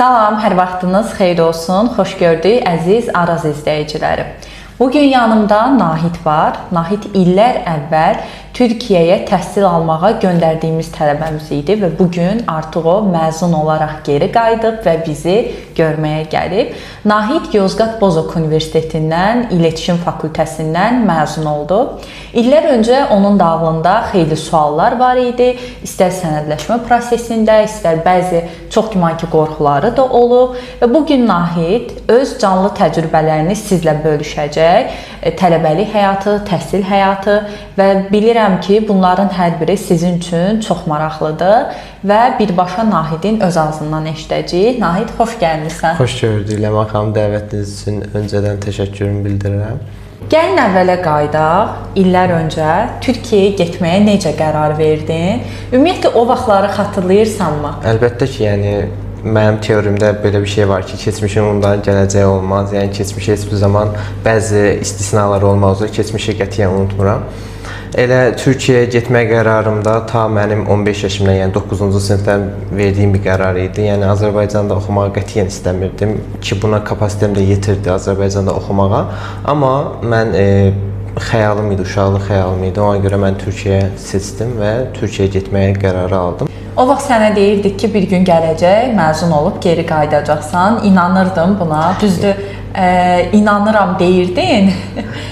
Salam, hər vaxtınız xeyir olsun. Xoş gördük əziz Araz izləyiciləri. Bugün yanımda Nahid var. Nahid illər əvvəl Türkiyəyə təhsil almağa göndərdiyimiz tələbəmiz idi və bugün artıq o məzun olaraq geri qayıdıb və bizi görməyə gəlib. Nahid Yozgat Bozok Universitetindən İletişim Fakültəsindən məzun oldu. İllər öncə onun daxilində xeyli suallar var idi. İstər sənədləşmə prosesində, istər bəzi çox güman ki qorxuları da olub və bugün Nahid öz canlı təcrübələrini sizlə bölüşəcək. Tələbəlik həyatı, təhsil həyatı və bilirəm ki, bunların hər biri sizin üçün çox maraqlıdır və birbaşa Nahidin öz ağzından eşidəcəyik. Nahid, xoş gəlmisən. Xoş gördük. Ləman xanım, dəvətiniz üçün öncədən təşəkkürümü bildirirəm. Gəlin əvvələ qaydaq. İllər öncə Türkiyəyə getməyə necə qərar verdin? Ümumiyyətlə o vaxtları xatırlayırsanmı? Əlbəttə ki, mənim teorimdə belə bir şey var ki, keçmişin ondan gələcəyi olmaz. Yəni keçmişə heç bir zaman bəzi istisnalar olmaz. Keçmişi qətiyyən unutmuram. Elə Türkiyəyə getmək qərarımda ta mənim 15 yaşımdan, yəni 9-cu sinifdən verdiyim bir qərar idi. Yəni Azərbaycanda oxumağı qətiyyən istəmirdim ki, buna kapasitem də yetirdi Azərbaycanda oxumağa. Amma mən xəyalım idi, uşaqlıq xəyalım idi. Ona görə mən Türkiyəyə seçdim və Türkiyəyə getməyə qərarı aldım. O vaxt sənə deyirdik ki, bir gün gələcək, məzun olub geri qayıdacaqsan. İnanırdım buna. Düzdür, inanıram deyirdin.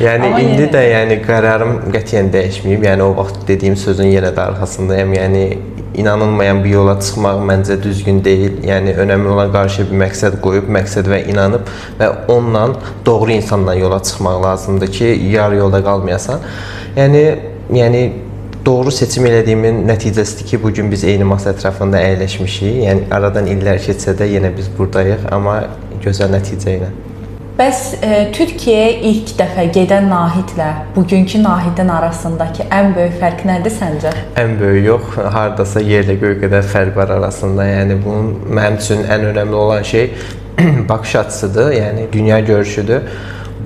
Yəni indi də qərarım qətiyyən dəyişməyib. Yəni o vaxt dediyim sözün yenə də arxasındayım. Yəni inanılmayan bir yola çıxmaq məncə düzgün deyil. Yəni önəmli olan qarşıya bir məqsəd qoyub, məqsədə inanıb və onunla doğru insanla yola çıxmaq lazımdır ki, yarı yolda qalmayasan. Yəni doğru seçim elədiyimin nəticəsidir ki, bugün biz eyni masa ətrafında əyləşmişik. Yəni aradan illər keçsə də yenə biz buradayıq, amma gözəl nəticə ilə. Bəs Türkiyəyə ilk dəfə gedən Nahidlə bugünkü Nahidin arasındakı ən böyük fərq nədir səncə? Ən böyük yox, hardasa yerlə göy qədər fərq var arasında. Yəni bunun mənim üçün ən önəmli olan şey baxış açısıdır, yəni dünya görüşüdür.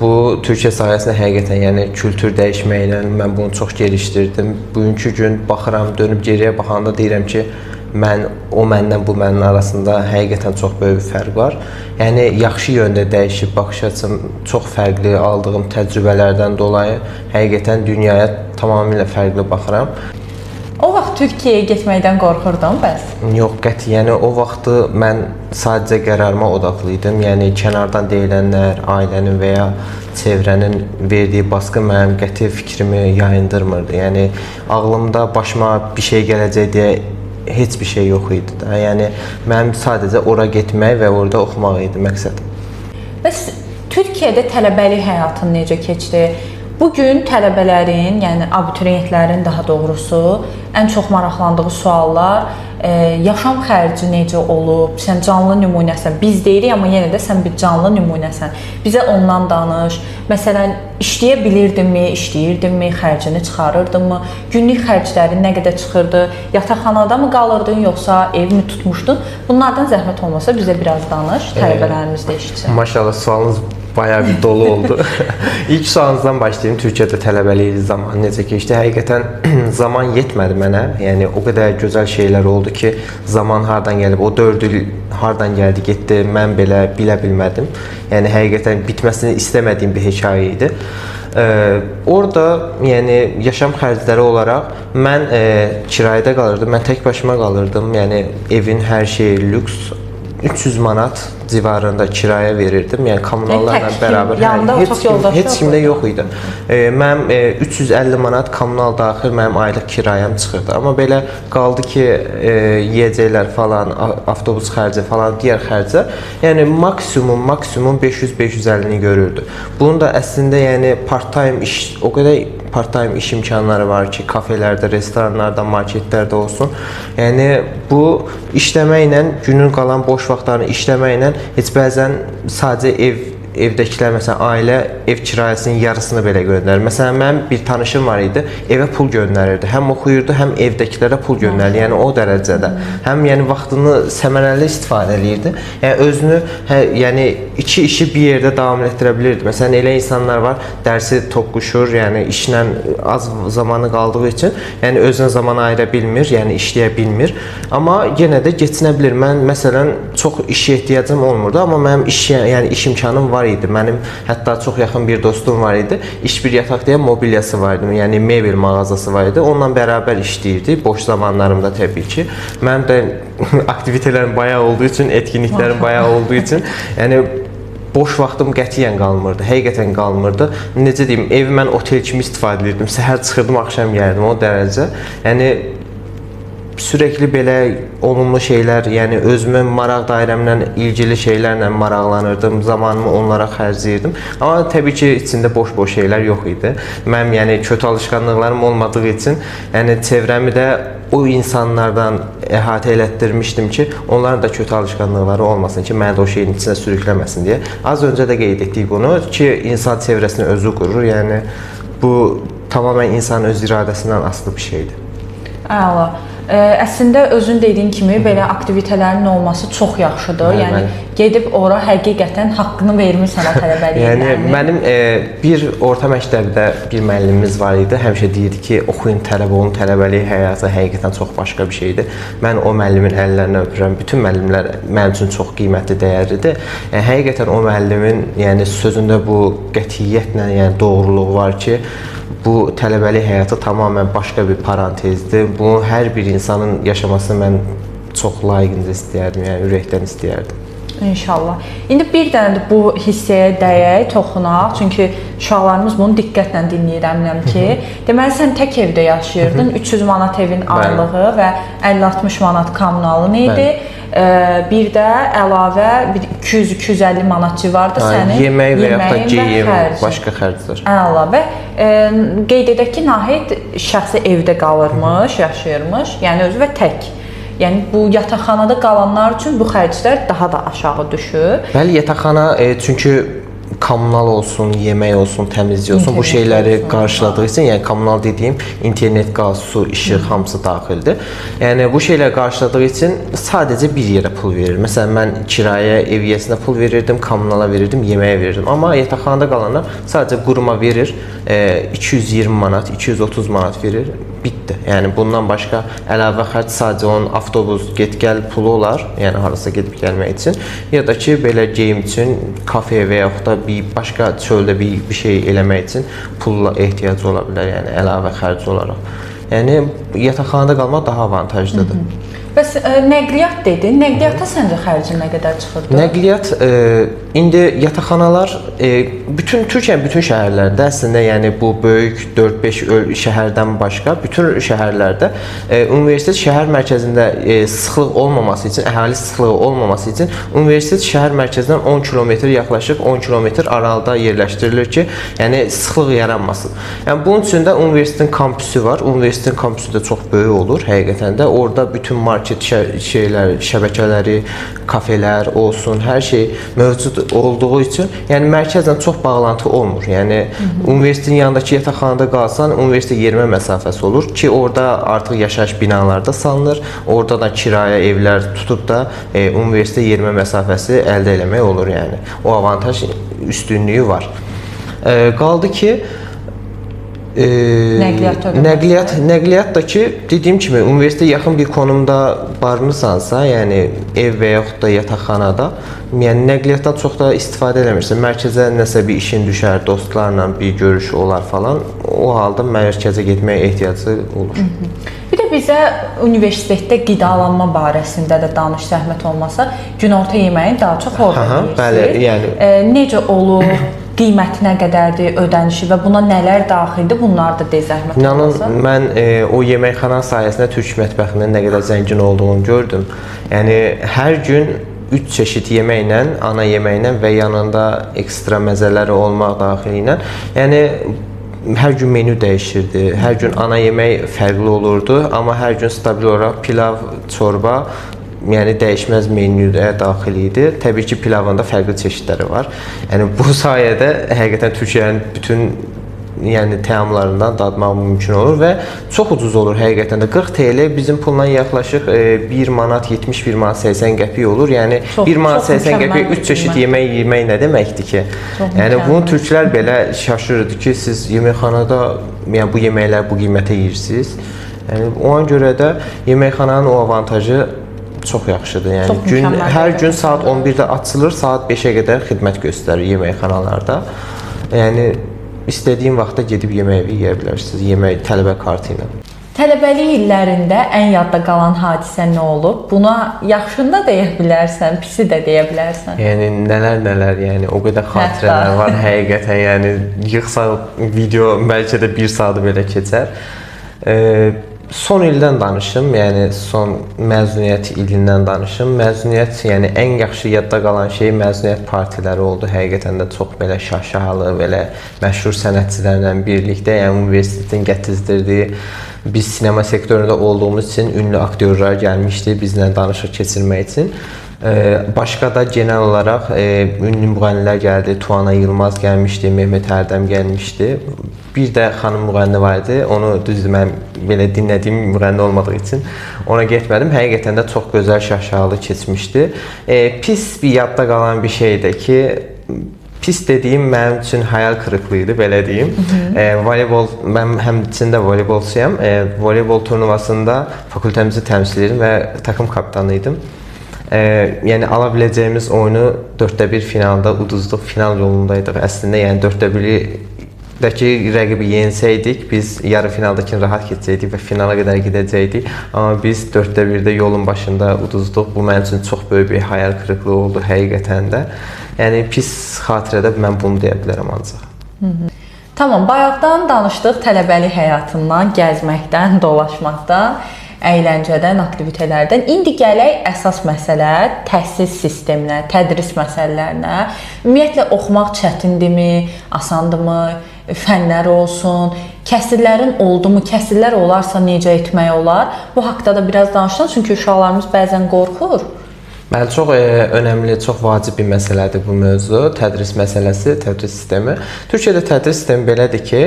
Bu Türkiyə sayəsində həqiqətən kültür dəyişməklə mən bunu çox gelişdirdim. Bugünkü gün baxıram, dönüb geriyə baxanda deyirəm ki, o məndən, bu mənim arasında həqiqətən çox böyük bir fərq var. Yəni yaxşı yöndə dəyişib, baxış açım çox fərqli, aldığım təcrübələrdən dolayı həqiqətən dünyaya tamamilə fərqli baxıram. O vaxt Türkiyəyə getməkdən qorxurdun bəs? Yox, qətiyyən. O vaxtı mən sadəcə qərarıma odaqlı idim. Yəni kənardan deyilənlər, ailənin və ya çevrənin verdiyi baskı mənim qəti fikrimi yayındırmırdı. Yəni ağlımda başıma bir şey gələcək deyə heç bir şey yox idi da. Yəni mənim sadəcə ora getmək və orada oxumaq idi məqsədim. Bəs Türkiyədə tələbəlik həyatın necə keçdi? Bugün tələbələrin, yəni abituriyentlərin daha doğrusu ən çox maraqlandığı suallar yaşam xərci necə olub? Sən canlı nümunəsən. Biz deyirik, amma yenə də sən bir canlı nümunəsən. Bizə ondan danış. Məsələn, işləyə bilirdinmi, işləyirdinmi, xərcini çıxarırdınmı? Günlük xərclərin nə qədər çıxırdı? Yataqxanada mı qalırdın, yoxsa ev mi tutmuşdun? Bunlardan zəhmət olmasa bizə biraz danış, tələbələrimiz də eşitsin. Maşallah, sualınız bayağı bir dolu oldu. İlk sualınızdan başlayayım. Türkiyədə tələbəlik zamanı necə keçdi? Həqiqətən zaman yetmədi mənə. Yəni o qədər gözəl şeylər oldu ki, zaman hardan gəlib, o 4 il hardan gəldi, getdi, mən belə bilə bilmədim. Yəni həqiqətən bitməsini istəmədiyim bir hekayə idi. Orada yaşam xərcləri olaraq mən kirayədə qalırdım. Mən tək başıma qalırdım. Yəni evin hər şeyi lüks. 300 manat civarında kirayə verirdim. Yəni kommunallarla bərabər heç kimdə yox idi. Mənim 350 manat kommunal daxil mənim aylıq kirayəm çıxırdı. Amma belə qaldı ki, yeyəcəklər falan, avtobus xərci falan, digər xərclər, yəni maksimum 500-550-ni görürdü. Bunun da əslində part-time iş, o qədər part-time iş imkanları var ki, kafelərdə, restoranlarda, marketlərdə olsun. Yəni bu işləməklə, günün qalan boş vaxtlarını işləməklə heç bəzən sadəcə ev evdəkilər məsələn ailə ev kirayəsinin yarısını belə göndərir. Məsələn mənim bir tanışım var idi, evə pul göndərirdi. Həm oxuyurdu, həm evdəkilərə pul göndərirdi. Yəni o dərəcədə. Həm yəni vaxtını səmərəli istifadə edirdi. Yəni özünü yəni iki işi bir yerdə davam etdirə bilirdi. Məsələn elə insanlar var, dərsi toqquşur, yəni işlə az zamanı qaldığı üçün, yəni özünə zaman ayıra bilmir, yəni işləyə bilmir. Amma yenə də keçinə bilir. Mən məsələn çox işə ehtiyacım olmurdu, amma mənim iş imkanım var idi. Mənim hətta çox yaxın bir dostum var idi. İş bir yataq deyə mobilyası var idi. Yəni mebel mağazası var idi. Onunla bərabər işləyirdi. Boş zamanlarımda təbii ki. Mənim də aktivitələrim bayağı olduğu üçün, etkinliklərim bayağı olduğu üçün, yəni boş vaxtım qətiyyən qalmırdı. Həqiqətən qalmırdı. Necə deyim, evi mən otel kimi istifadə edirdim. Səhər çıxırdım, axşam gəlirdim o dərəcə. Yəni sürekli belə olumlu şeylər, yəni özümün maraq dairəmlə ilgili şeylərlə maraqlanırdım, zamanımı onlara xərcləyirdim. Amma təbii ki, içində boş-boş şeylər yox idi. Mənim yəni kötü alışqanlıqlarım olmadığı üçün, yəni çevrəmi də o insanlardan əhatə elətdirmişdim ki, onların da kötü alışqanlıqları olmasın ki, məni də o şeyin içinə sürükləməsin deyə. Az öncə də qeyd etdik bunu ki, insan çevrəsini özü qurur. Yəni bu tamamilə insanın öz iradəsindən asılı bir şeydir. Əla. Əslində özün dediyin kimi belə aktivitələrin olması çox yaxşıdır. Yəni gedib ora həqiqətən haqqını vermirsən o tələbəliklərini. Yəni mənim bir orta məktəbdə bir müəllimimiz var idi. Həmişə deyirdi ki, oxuyun, tələbə olun, tələbəlik həyatı həqiqətən çox başqa bir şeydir. Mən o müəllimin əllərini öpürəm. Bütün müəllimlər mənim üçün çox qiymətli, dəyərlidir. Yəni həqiqətən o müəllimin yəni sözündə bu qətiyyətlə, yəni doğruluq var ki, bu tələbəlik həyatı tamamilə başqa bir parantezdir. Bunu hər bir insanın yaşamasını mən çox layiqincə istəyərdim, yəni ürəkdən istəyərdim. İnşallah. İndi bir dənə də bu hissəyə dəyək, toxunaq. Çünki uşaqlarımız bunu diqqətlə dinləyir əminəm ki. Deməli sən tək evdə yaşayırdın. 300 manat evin aylığı və 50-60 manat kommunalın idi. Bir də əlavə 200-250 manat civarında sənin yemək və yaxud da geyim, başqa xərclər. Əlavə qeyd edək ki, Nahid şəxsi evdə qalırmış, yaşayırmış, yəni özü və tək. Yəni bu yataqxanada qalanlar üçün bu xərclər daha da aşağı düşür. Bəli, yataqxana çünki kommunal olsun, yemək olsun, təmizlik olsun, bu şeyləri qarşıladığı üçün, yəni kommunal dediyim internet, qaz, su, işıq hamısı daxildir. Yəni bu şeyləri qarşıladığı üçün sadəcə bir yerə pul verir. Məsələn, mən kirayə, ev yəsinə pul verirdim, kommunala verirdim, yeməyə verirdim. Amma yataqxanada qalanlar sadəcə quruma verir, 220 manat, 230 manat verir, bitdi. Yəni bundan başqa əlavə xərc sadəcə onun avtobus get-gəl pulu olar, yəni harasa gedib gəlmək üçün, ya da ki belə geyim üçün, kafe və yaxud da bir başqa çöldə bir şey eləmək üçün pulla ehtiyac ola bilər, yəni əlavə xərc olaraq. Yəni yataqxanada qalmaq daha avantajlıdır. Bəs nəqliyyat dedin. Nəqliyyata səncə xərci nə qədər çıxırdı? Nəqliyyat indi yataqxanalar bütün Türkiyənin bütün şəhərlərində əslində yəni bu böyük 4-5 şəhərdən başqa bütün şəhərlərdə universitet şəhər mərkəzində sıxlıq olmaması üçün, əhali sıxlığı olmaması üçün universitet şəhər mərkəzindən 10 kilometr yaxlaşıq 10 kilometr aralıda yerləşdirilir ki, yəni sıxlıq yaranmasın. Yəni bunun üçün də universitetin kampüsü var. Universitetin kampüsü də çox böyük olur həqiqətən də. Orada bütün market şeylər, şəbəkələri, kafelər olsun, hər şey mövcud olduğu üçün, yəni mərkəzlə çox bağlantı olmur. Yəni universitetin yanındakı yataqxanada qalsan, universitet yerimə məsafəsi olur ki, orada artıq yaşayış binaları da salınır. Orada da kirayə evlər tutub da universitet yerimə məsafəsi əldə eləmək olur, yəni. O avantaj üstünlüyü var. Qaldı ki, nəqliyyat da ki, dediyim kimi universitetə yaxın bir konumda barınırsansa, yəni ev və yaxud da yataqxanada, yəni nəqliyyatdan çox da istifadə eləmirsən. Mərkəzə nəsə bir işin düşər, dostlarla bir görüş olar falan, o halda mərkəzə getməyə ehtiyacı olur. Bir də bizə universitetdə qidalanma barəsində də danış, zəhmət olmasa, günorta yeməyi daha çox orada yeyirsiniz. Bəli, yəni. Necə olur? Qiyməti nə qədərdir, ödənişi və buna nələr daxildir? Bunlar da zəhmət olmasa. Mən o yeməkxana sayəsində türk mətbəxinin nə qədər zəngin olduğunu gördüm. Yəni hər gün 3 çeşid yeməklə, ana yeməklə və yanında ekstra məzələri olmaq daxili ilə, yəni hər gün menü dəyişirdi. Hər gün ana yemək fərqli olurdu, amma hər gün stabil olaraq pilav, çorba, yəni dəyişməz menyuya daxil idi. Təbii ki, pilavın da fərqli çeşidləri var. Yəni bu sayədə həqiqətən Türkiyənin bütün yəni təamlarından dadmaq mümkün olur və çox ucuz olur həqiqətən də. 40 TL bizim pulla yaxlaşıq 1 manat 71 manat 80 qəpik olur. Yəni 1 manat 80 qəpik 3 çeşid yemək yemək nə deməkdir ki? Yəni bunu türklər belə şaşırırdı ki, siz yeməkxanada yəni bu yeməkləri bu qiymətə yeyirsiniz. Yəni ona görə də yeməkxananın o avantajı çox yaxşıdır. Yəni hər gün saat 11-də açılır, saat 5-ə qədər xidmət göstərir yeməkxanalarda. Yəni İstədiyin vaxtda gedib yeməyi yeyə bilərsiniz, yemək tələbə kartı ilə. Tələbəlik illərində ən yadda qalan hadisə nə olub? Buna yaxşını da deyə bilərsən, pisi də deyə bilərsən. Yəni nələr, yəni o qədər xatirələr var həqiqətən, yəni yığsaq video bəlkə də 1 saatı belə keçər. Son ildən danışım, yəni son məzuniyyət ilindən danışım. Məzuniyyət, yəni ən yaxşı yadda qalan şey məzuniyyət partiləri oldu. Həqiqətən də çox belə şaşalı, belə məşhur sənətçilərlə birlikdə, yəni universitetin gətizdirdiyi, biz sinema sektorunda olduğumuz üçün ünlü aktyorlar gəlmişdi bizlə danışıq keçirmək üçün. Başqa da genel olaraq ünlü müğənnilər gəldi. Tuana Yılmaz gəlmişdi, Mehmet Ərdəm gəlmişdi. Bir də xanım müğənni var idi. Onu düzdür mən belə dinlədiyim müğənni olmadığı üçün ona getmədim. Həqiqətən də çox gözəl şaşalı keçmişdi. Pis bir yadda qalan bir şeydir ki, pis dediyim mənim üçün hayal kırıklığı idi, belə deyim. Voleybol, mən həm içində voleybolçuyam. Voleybol turnuvasında fakültəmizi təmsil edirdim və takım kapitanı idim. Yəni ala biləcəyimiz oyunu 4-1 finalda uduzduq, final yolundaydıq əslində. Yəni 4-1-dəki rəqibi yensəydik, biz yarı finaldakini rahat keçəcəkdik və finala qədər gedəcəkdik. Amma biz 4-1-də yolun başında uduzduq. Bu mənim üçün çox böyük bir hayal kırıklığı oldu həqiqətən də. Yəni pis xatirədə mən bunu deyə bilərəm ancaq. Tamam, bayaqdan danışdıq tələbəlik həyatından, gəzməkdən, dolaşmaqdan, əyləncədən, aktivitetlərdən. İndi gələk əsas məsələ təhsil sisteminə, tədris məsələlərinə. Ümumiyyətlə oxumaq çətindirmi, asandırmı, fənlər olsun, kəsrlərin oldumu, kəsrlər olarsa necə etmək olar? Bu haqqda da biraz danışın, çünki uşaqlarımız bəzən qorxur. Bəli, çox önəmli, çox vacib bir məsələdir bu mövzu. Tədris məsələsi, tədris sistemi. Türkiyədə tədris sistemi belədir ki,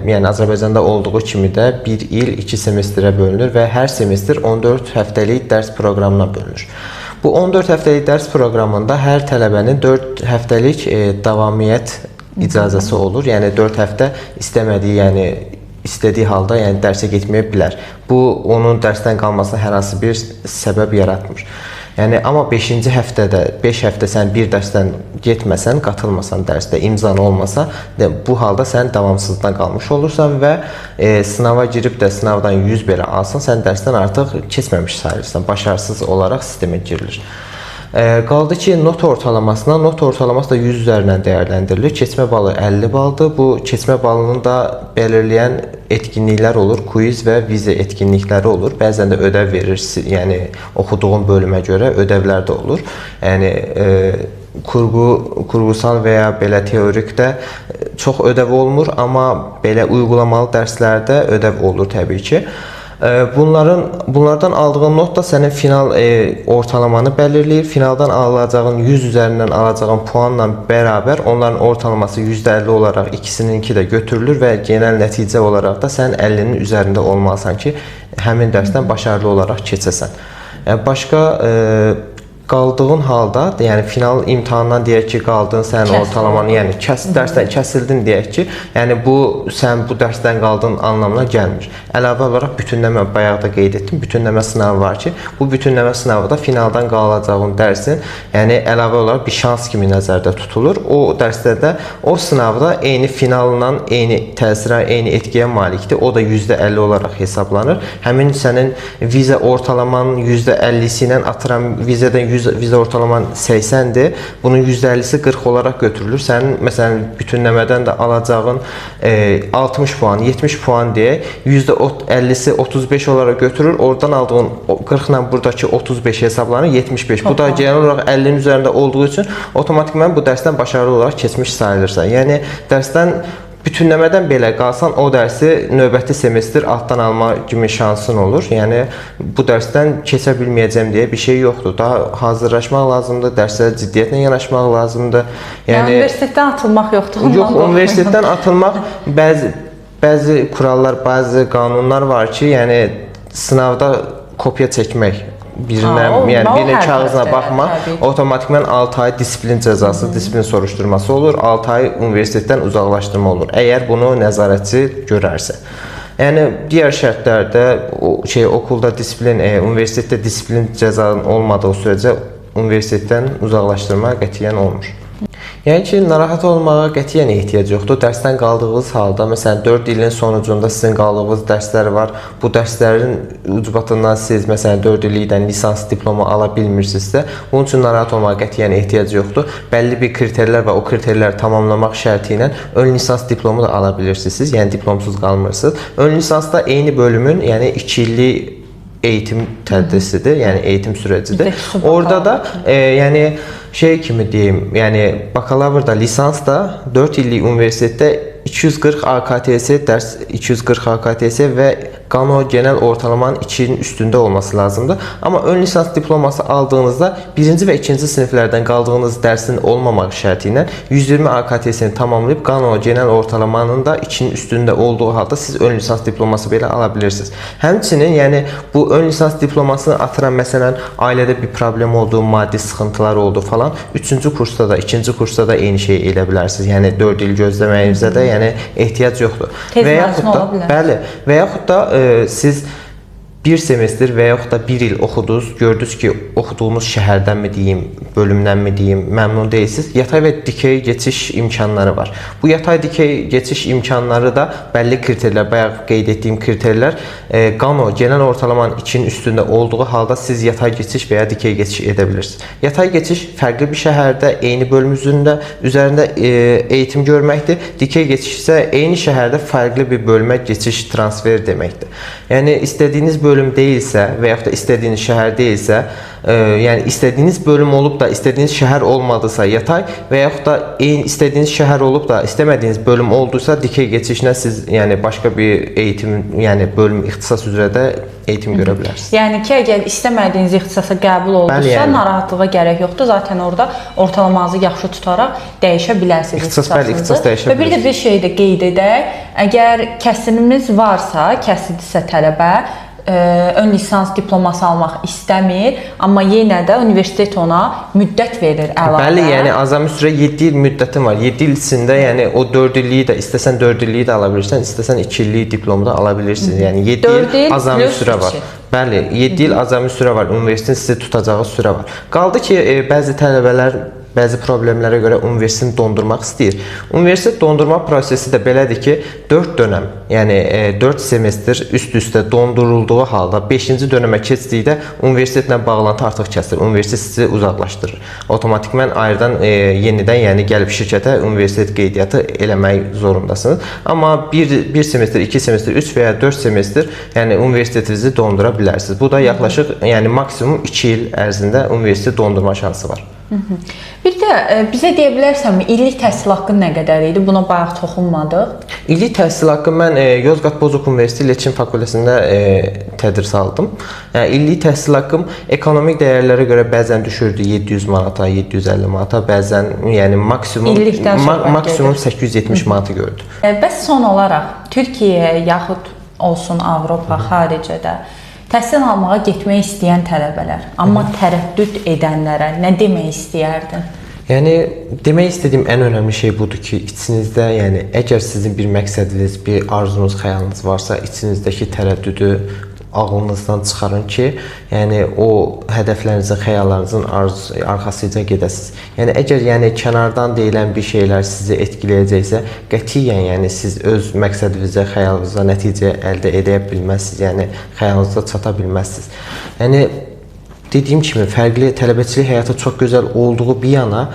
yəni Azərbaycanda olduğu kimi də 1 il 2 semestrə bölünür və hər semestr 14 həftəlik dərs proqramına bölünür. Bu 14 həftəlik dərs proqramında hər tələbənin 4 həftəlik davamiyyət icazəsi olur. Yəni 4 həftə istəmədiyi, yəni istədiyi halda yəni dərsə getməyə bilər. Bu onun dərsdən qalmasına hər hansı bir səbəb yaratmır. Yəni amma 5-ci həftədə 5 həftə sən bir dərsdən getməsən, qatılmasan dərsdə, imzan olmasa, bu halda sən davamsızdan qalmış olursan və sınava girib də sınavdan 100 belə alsan, sən dərsdən artıq keçməmiş sayılırsan, başarısız olaraq sistemə girilir. Qaldı ki, not ortalamasına, not ortalaması da 100 üzərindən dəyərləndirilir. Keçmə balı 50 baldır. Bu keçmə balını da belirləyən etkinliklər olur, quiz və vize etkinlikləri olur. Bəzən də ödəv verir, yəni oxuduğun bölümə görə ödəvlər də olur. Yəni kurğusal və ya belə teorik də çox ödəv olmur, amma belə uygulamalı dərslərdə ödəv olur təbii ki. Bunlardan aldığın not da sənin final ortalamanı bəlirləyir. Finaldan alacağın 100 üzərindən alacağın puanla bərabər onların ortalaması %50 olaraq ikisininki də götürülür və genel nəticə olaraq da sən 50-nin üzərində olmalısan ki, həmin dərsdən başarılı olaraq keçəsən. Başqa qaldığın halda, yəni final imtahandan deyək ki, qaldın, sənin ortalamanı, yəni dərsdən kəsildin deyək ki, yəni sən bu dərsdən qaldığın anlamına gəlmir. Əlavə olaraq bütünləmə, bayaq da qeyd etdim, bütünləmə sınavı var ki, bu bütünləmə sınavı da finaldan qalacağın dərsin, yəni əlavə olaraq bir şans kimi nəzərdə tutulur. O dərsdə o sınavda eyni finalla eyni təsirə, eyni etkiyə malikdir. O da %50 olaraq hesablanır. Həmin sənin vize ortalamanın %50-si ilə atıram, vizədən vize ortalaman 80-dir. Bunun %50-si 40 olaraq götürülür. Sənin məsələn bütünləmədən də alacağın 60 puan, 70 puan deyək, %50-si 35 olaraq götürür. Oradan aldığın 40 ilə buradakı 35 hesablanır, 75. Bu da genel olaraq 50-nin üzərində olduğu üçün otomatikman bu dərsdən başarılı olaraq keçmiş sayılırsan. Yəni dərsdən bütünləmədən belə qalsan o dərsi növbəti semestr altdan alma kimi şansın olur. Yəni bu dərsdən keçə bilməyəcəm deyə bir şey yoxdur. Daha hazırlaşmaq lazımdır, dərslərə ciddiyyətlə yanaşmaq lazımdır. Yəni universitetdən atılmaq yoxdur. Yox, universitetdən atılmaq bəzi kurallar, bəzi qanunlar var ki, yəni sınavda kopya çəkmək birinin kağızına baxmaq, otomatikman 6 ay disiplin cəzası, disiplin soruşturması olur, 6 ay universitetdən uzaqlaşdırma olur. Əgər bunu nəzarətçi görərsə. Yəni digər şərtlərdə okulda disiplin, universitetdə disiplin cəzanın olmadığı sürəcə universitetdən uzaqlaşdırma qətiyyən olmur. Yəni ki, narahat olmağa qətiyyən ehtiyac yoxdur. Dərsdən qaldığınız halda, məsələn 4 ilin sonucunda sizin qaldığınız dərslər var. Bu dərslərin ucbatından siz məsələn 4 illikdən lisans diplomu ala bilmirsinizsə, bunun üçün narahat olmağa qətiyyən ehtiyac yoxdur. Bəlli bir kriterlər və o kriterləri tamamlamaq şərti ilə ön lisans diplomu da ala bilirsiniz. Yəni diplomsuz qalmırsınız. Ön lisansda eyni bölümün, yəni 2 illik eğitim tədrisidir, yəni eğitim sürəcidir. Orada da yəni kimi deyim, yəni bakalavrda, lisansda 4 illik universitetdə 240 AKTS dərs, 240 AKTS və qano genel ortalamanın 2-nin üstündə olması lazımdır. Amma ön lisans diploması aldığınızda 1-ci və 2-ci siniflərdən qaldığınız dərsin olmamaq şərti ilə 120 AKTS-ni tamamlayıb qano genel ortalamanın da 2-nin üstündə olduğu halda siz ön lisans diploması belə ala bilirsiniz. Həmçinin, yəni bu ön lisans diplomasını atıran məsələn ailədə bir problem oldu, maddi sıxıntılar oldu falan, 3-cü kursda da, 2-ci kursda da eyni şey elə bilərsiniz. Yəni 4 il gözləməyinizə də yəni ehtiyac yoxdur. Və yaxud da, bəli, və yaxud da siz bir semestr və yaxud da bir il oxudunuz, gördünüz ki, oxuduğunuz şəhərdənmi deyim, bölümdənmi deyim, məmnun deyilsiniz. Yatay və dikey keçiş imkanları var. Bu yatay dikey keçiş imkanları da bəlli kriterlər, bayaq qeyd etdiyim kriterlər, qano genel ortalamanın 2-nin üstündə olduğu halda siz yatay keçiş və ya dikey keçiş edə bilirsiniz. Yatay keçiş fərqli bir şəhərdə, eyni bölüm üzərində eğitim görməkdir. Dikey keçiş isə eyni şəhərdə fərqli bir bölümə keçiş, transfer deməkdir. Yəni istədiyiniz bölüm deyilsə və yaxud da istədiyiniz şəhər deyilsə, yəni istədiyiniz bölüm olub da istədiyiniz şəhər olmadısa yatay və yaxud da istədiyiniz şəhər olub da istəmədiyiniz bölüm olduysa dikey keçişlə siz yəni başqa bir eğitim, yəni bölüm ixtisas üzrə də eğitim görə bilərsiniz. Yəni ki, əgər istəmədiyiniz ixtisasa qəbul oldusa, narahatlığa gərək yoxdur. Zaten orada ortalamanızı yaxşı tutaraq dəyişə bilərsiniz ixtisas dəyişə və bir də bir şey də qeyd edək. Əgər kəsinimiz varsa, kəsiddirsə tələbə, ön lisans diploması almaq istəmir, amma yenə də universitet ona müddət verir əlavə. Bəli, yəni azami sürə 7 il müddətin var. 7 il içində yəni o 4 illiyi də istəsən 4 illiyi də ala bilirsən, istəsən 2 illik diplomu da ala bilirsiniz. Yəni 7 il azami sürə var. Bəli, 7 il azami sürə var. Universitetin sizi tutacağı sürə var. Qaldı ki, bəzi tələbələr bəzi problemlərə görə universiteti dondurmaq istəyir. Universitet dondurma prosesi də belədir ki, 4 dönəm, yəni 4 semestr üst-üstə dondurulduğu halda 5-ci dönəmə keçdikdə universitetlə bağlantı artıq kəsilir. Universitet sizi uzaqlaşdırır. Otomatikman ayrıdan yenidən, yəni gəlib şirkətə universitet qeydiyyatı eləmək zorundasınız. Amma 1 semestr, 2 semestr, 3 və ya 4 semestr, yəni universitetinizi dondura bilərsiniz. Bu da yaxlaşıq, yəni maksimum 2 il ərzində universitet dondurma şansı var. Bir də bizə deyə bilərsənmi, illik təhsil haqqı nə qədər idi? Buna bayaq toxunmadıq. İllik təhsil haqqı mən Yozgat Bozok Universiteti İletişim Fakültəsində tədris aldım. İllik təhsil haqqım ekonomik dəyərlərə görə bəzən düşürdü 700 manata, 750 manata, bəzən yəni maksimum 870 manatı gördü. Bəs son olaraq Türkiyəyə yaxud olsun Avropa, xaricədə təhsil almağa getmək istəyən tələbələr, amma tərəddüd edənlərə nə demək istəyərdin? Yəni demək istədiyim ən önəmli şey budur ki, içinizdə, yəni əgər sizin bir məqsədiniz, bir arzunuz, xəyalınız varsa, içinizdəki tərəddüdü ağlınızdan çıxarın ki, yəni o hədəflərinizin, xəyallarınızın arxasıca gedəsiniz. Yəni əgər kənardan deyilən bir şeylər sizi etkiləyəcəksə, qətiyyən yəni siz öz məqsədinizə, xəyalınıza nəticə əldə edə bilməzsiniz, yəni xəyalınıza çata bilməzsiniz. Yəni dediyim kimi fərqli tələbəçilik həyatı çox gözəl olduğu bir yana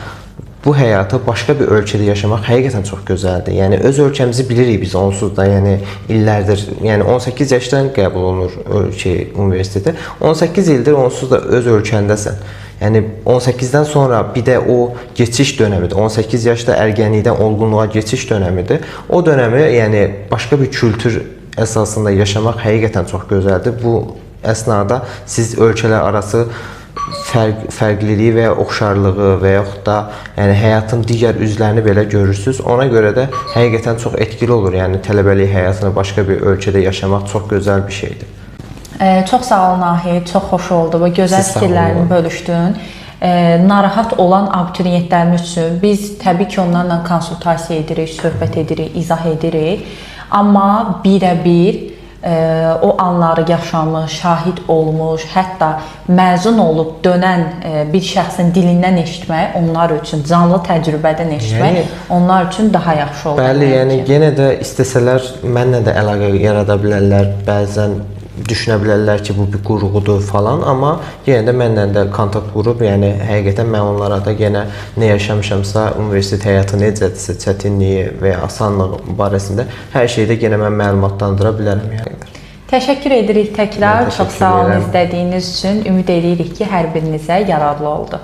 bu həyatı başqa bir ölkədə yaşamaq həqiqətən çox gözəldir. Yəni öz ölkəmizi bilirik biz onsuz da, yəni illərdir, yəni 18 yaşdan qəbul olunur universitetə. 18 ildir onsuz da öz ölkəndəsən. Yəni 18-dən sonra bir də o keçiş dönəmidir. 18 yaşda ərgənlikdən olğunluğa keçiş dönəmidir. O dönəmi, yəni başqa bir kültür əsasında yaşamaq həqiqətən çox gözəldir. Bu əsnada siz ölkələr arası fərqliliyi və ya oxşarlığı və yaxud da yəni həyatın digər üzlərini belə görürsüz. Ona görə də həqiqətən çox etkili olur. Yəni tələbəlik həyatını başqa bir ölkədə yaşamaq çox gözəl bir şeydir. Çox sağ ol Nahid, çox xoş oldu və gözəl fikirlərini bölüşdün. Narahat olan abituriyentlərimiz üçün biz təbii ki, onlarla konsultasiya edirik, söhbət edirik, izah edirik. Amma birə-bir o anları yaşamış, şahid olmuş, hətta məzun olub dönən bir şəxsin dilindən eşitmək onlar üçün, canlı təcrübədən eşitmək onlar üçün daha yaxşı olur. Bəli, yəni yenə də istəsələr mənlə də əlaqə yarada bilərlər. Bəzən düşünə bilərlər ki, bu bir qurğudur falan, amma yenə də mənlə də kontakt qurub, yəni həqiqətən mən onlara da yenə nə yaşamışamsa, universitet həyatı necədirsə, çətinliyi və ya asanlığı barəsində hər şeydə yenə mən məlumatlandıra bilərəm yəni. Təşəkkür edirik təkrar. Çox sağ olun izlədiyiniz üçün. Ümid edirik ki, hər birinizə yararlı oldu.